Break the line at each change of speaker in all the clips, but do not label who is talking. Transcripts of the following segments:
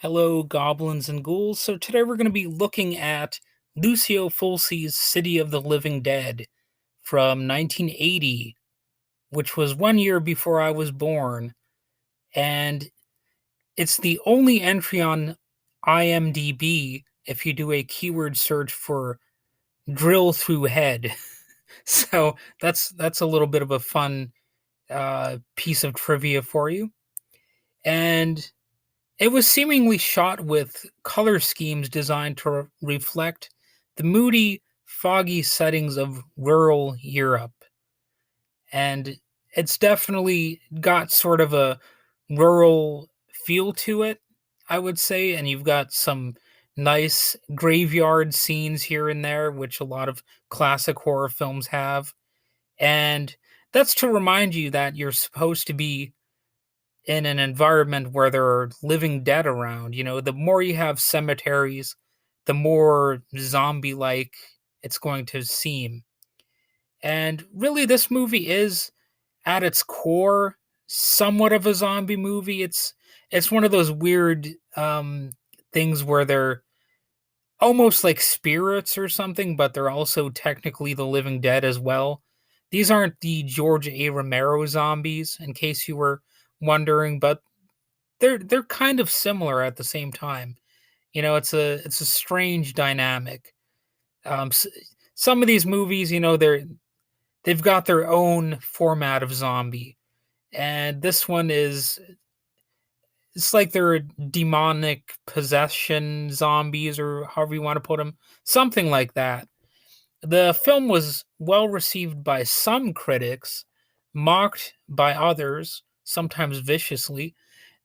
Hello, goblins and ghouls. So today we're going to be looking at Lucio Fulci's City of the Living Dead from 1980, which was 1 year before I was born, and it's the only entry on IMDb if you do a keyword search for drill through head. So that's a little bit of a fun piece of trivia for you. And it was seemingly shot with color schemes designed to reflect the moody, foggy settings of rural Europe. And it's definitely got sort of a rural feel to it, I would say. And you've got some nice graveyard scenes here and there, which a lot of classic horror films have. And that's to remind you that you're supposed to be in an environment where there are living dead around. The more you have cemeteries, the more zombie like it's going to seem. And really, this movie is at its core somewhat of a zombie movie. It's one of those weird things where they're almost like spirits or something, but they're also technically the living dead as well. These aren't the George A. Romero zombies, in case you were wondering, but they're kind of similar at the same time. It's a strange dynamic. S Some of these movies, they've got their own format of zombie, and this one is it's like they're demonic possession zombies, or however you want to put them, something like that. The film was well received by some critics, mocked by others, sometimes viciously,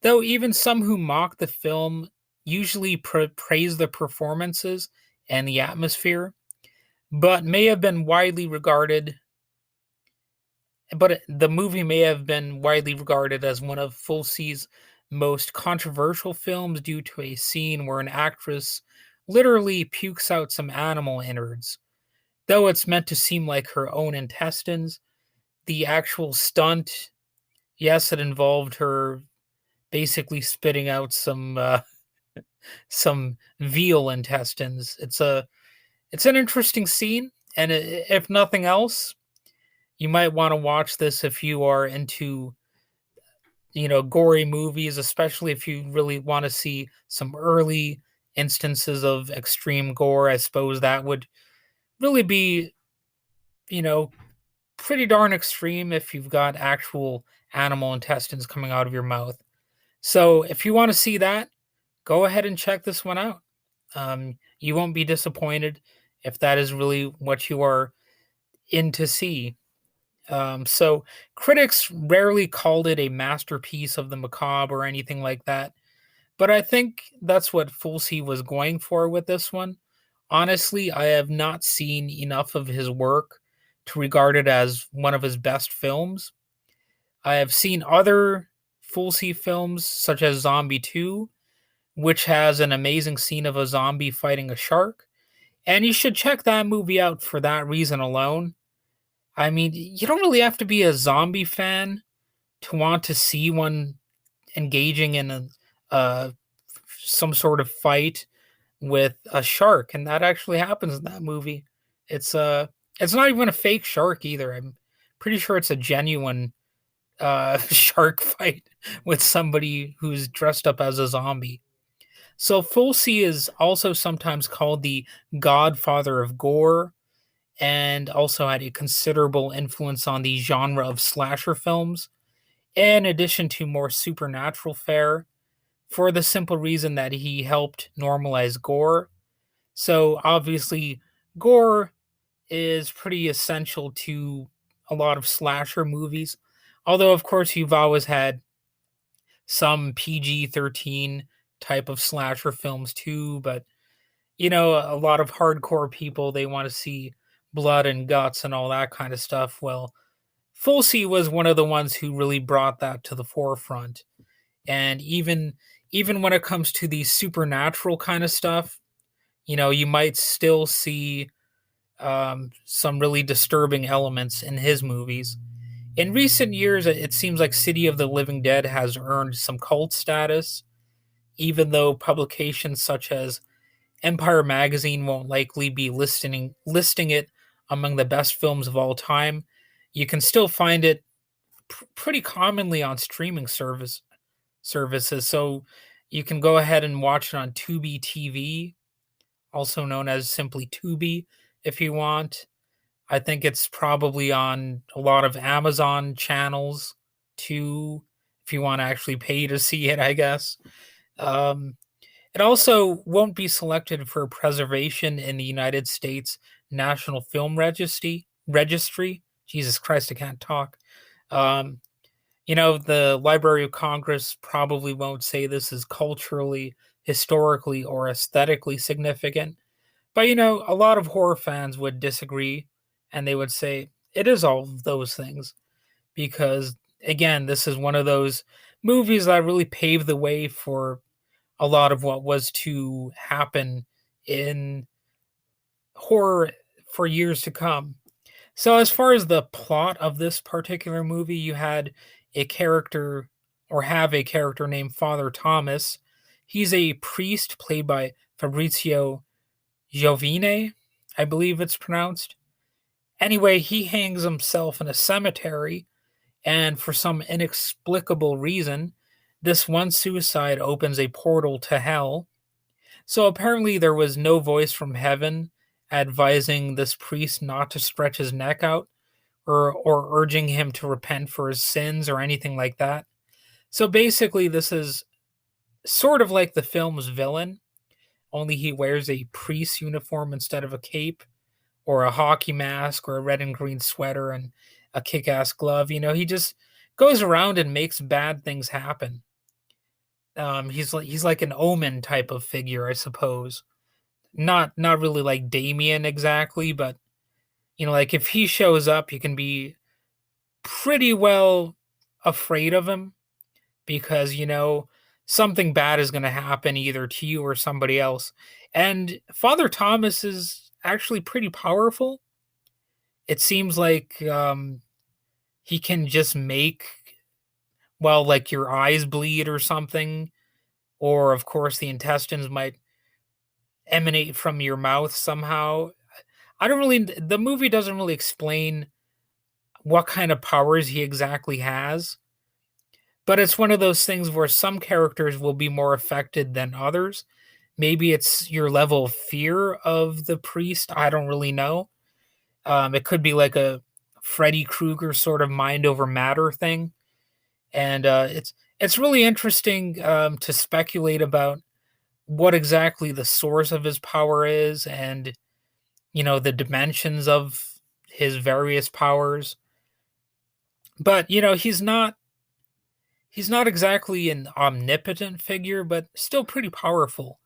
though even some who mock the film usually praise the performances and the atmosphere, but may have been widely regarded the movie may have been widely regarded as one of Fulci's most controversial films due to a scene where an actress literally pukes out some animal innards. Though it's meant to seem like her own intestines, the actual stunt, yes, it involved her basically spitting out some veal intestines. It's an interesting scene, and if nothing else, you might want to watch this if you are into gory movies, especially if you really want to see some early instances of extreme gore. I suppose that would really be you know pretty darn extreme if you've got actual animal intestines coming out of your mouth. So if you want to see that, go ahead and check this one out. You won't be disappointed if that is really what you are in to see. So critics rarely called it a masterpiece of the macabre or anything like that, but I think that's what Fulci was going for with this one. Honestly, I have not seen enough of his work to regard it as one of his best films. I have seen other Fulci films, such as Zombie 2, which has an amazing scene of a zombie fighting a shark. And you should check that movie out for that reason alone. I mean, you don't really have to be a zombie fan to want to see one engaging in uh, some sort of fight with a shark, and that actually happens in that movie. It's it's not even a fake shark either. I'm pretty sure it's a genuine shark fight with somebody who's dressed up as a zombie. So Fulci is also sometimes called the godfather of gore, and also had a considerable influence on the genre of slasher films, in addition to more supernatural fare, for the simple reason that he helped normalize gore. So obviously, gore is pretty essential to a lot of slasher movies. Although, of course, you've always had some PG-13 type of slasher films too, but a lot of hardcore people, they want to see blood and guts and all that kind of stuff. Well, Fulci was one of the ones who really brought that to the forefront. And even when it comes to the supernatural kind of stuff, you might still see some really disturbing elements in his movies. In recent years, it seems like City of the Living Dead has earned some cult status, even though publications such as Empire magazine won't likely be listing it among the best films of all time. You can still find it pretty commonly on streaming services. So you can go ahead and watch it on Tubi TV, also known as simply Tubi, if you want. I think it's probably on a lot of Amazon channels too, if you want to actually pay to see it, I guess. Um, it also won't be selected for preservation in the United States National Film Registry. Jesus Christ, I can't talk. Um, the Library of Congress probably won't say this is culturally, historically, or aesthetically significant. But a lot of horror fans would disagree and they would say it is all of those things because, again, this is one of those movies that really paved the way for a lot of what was to happen in horror for years to come. So, as far as the plot of this particular movie, you had a character or have a character named Father Thomas. He's a priest played by Fabrizio Giovine, I believe it's pronounced. Anyway, he hangs himself in a cemetery, and for some inexplicable reason, this one suicide opens a portal to hell. So apparently, there was no voice from heaven advising this priest not to stretch his neck out or urging him to repent for his sins or anything like that. So basically, this is sort of like the film's villain, only he wears a priest uniform instead of a cape or a hockey mask or a red and green sweater and a kick-ass glove. He just goes around and makes bad things happen. He's like an omen type of figure, I suppose. Not really like Damien exactly, but like if he shows up, you can be pretty well afraid of him because something bad is going to happen either to you or somebody else. And Father Thomas is actually pretty powerful. It seems like he can just make, well, like your eyes bleed or something, or of course the intestines might emanate from your mouth somehow. The movie doesn't really explain what kind of powers he exactly has. But it's one of those things where some characters will be more affected than others. Maybe it's your level of fear of the priest. I don't really know. It could be like a Freddy Krueger sort of mind over matter thing, and it's really interesting to speculate about what exactly the source of his power is, and the dimensions of his various powers. But he's not exactly an omnipotent figure, but still pretty powerful.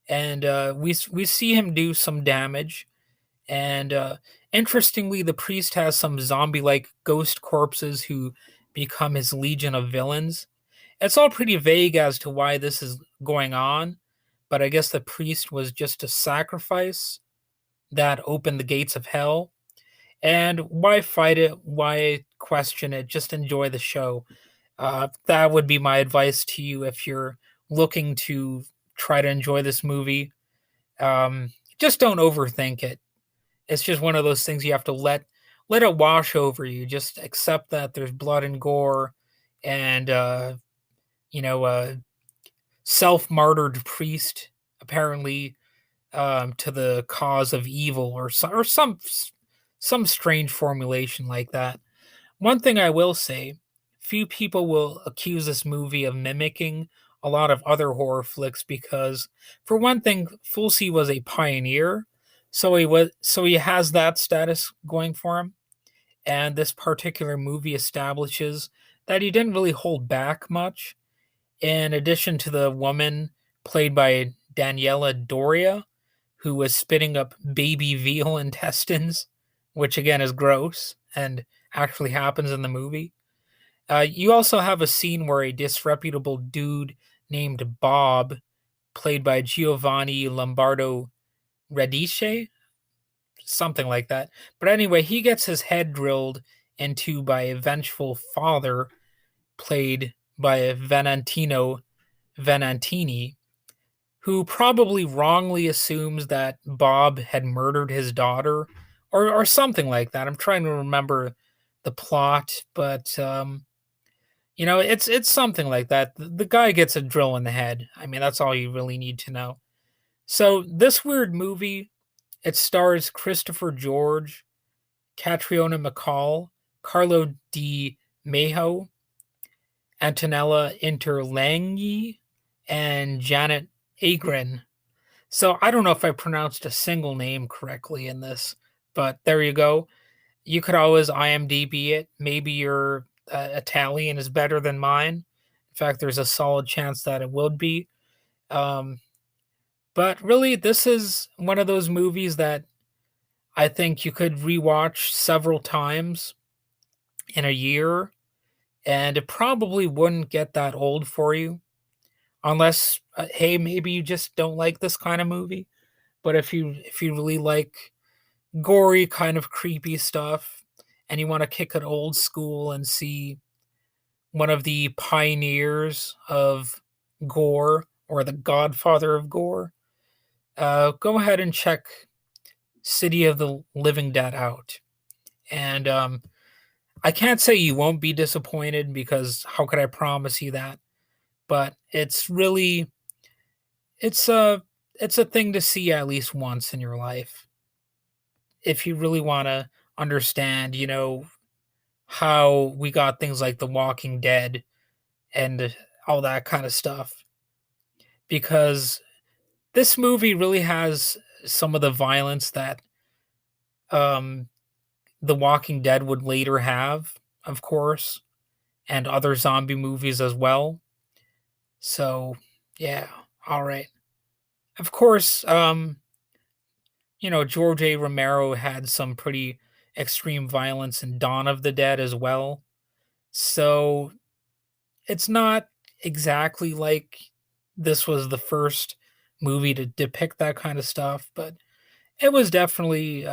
And we see him do some damage. And interestingly, the priest has some zombie-like ghost corpses who become his legion of villains. It's all pretty vague as to why this is going on, but I guess the priest was just a sacrifice that opened the gates of hell. And why fight it? Why question it? Just enjoy the show. That would be my advice to you if you're looking to try to enjoy this movie. Just don't overthink it. It's just one of those things you have to let it wash over you. Just accept that there's blood and gore, and self-martyred priest apparently to the cause of evil, or some strange formulation like that. One thing I will say, few people will accuse this movie of mimicking a lot of other horror flicks because, for one thing, Fulci was a pioneer, so he has that status going for him. And this particular movie establishes that he didn't really hold back much. In addition to the woman played by Daniela Doria, who was spitting up baby veal intestines, which again is gross and actually happens in the movie. You also have a scene where a disreputable dude named Bob, played by Giovanni Lombardo Radice, something like that. But anyway, he gets his head drilled into by a vengeful father, played by Valentino Venantini, who probably wrongly assumes that Bob had murdered his daughter or something like that. I'm trying to remember the plot, but it's something like that. The guy gets a drill in the head. I mean, that's all you really need to know. So this weird movie, it stars Christopher George, Catriona McCall, Carlo Di Mejo, Antonella Interlenghi, and Janet Agren. So I don't know if I pronounced a single name correctly in this, but there you go. You could always IMDb it. Maybe your Italian is better than mine. In fact, there's a solid chance that it would be. Um, but really, this is one of those movies that I think you could rewatch several times in a year, and it probably wouldn't get that old for you, unless hey, maybe you just don't like this kind of movie. But if you really like gory kind of creepy stuff and you want to kick it old school and see one of the pioneers of gore or the godfather of gore, go ahead and check City of the Living Dead out. And I can't say you won't be disappointed, because how could I promise you that? But it's a it's a thing to see at least once in your life if you really want to understand, how we got things like The Walking Dead and all that kind of stuff. Because this movie really has some of the violence that um, The Walking Dead would later have, of course, and other zombie movies as well. So, yeah, all right. Of course, George A. Romero had some pretty extreme violence in Dawn of the Dead as well. So it's not exactly like this was the first movie to depict that kind of stuff, but it was definitely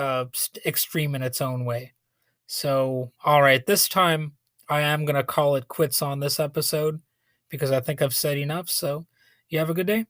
extreme in its own way. So, all right, this time I am going to call it quits on this episode because I think I've said enough. So, you have a good day.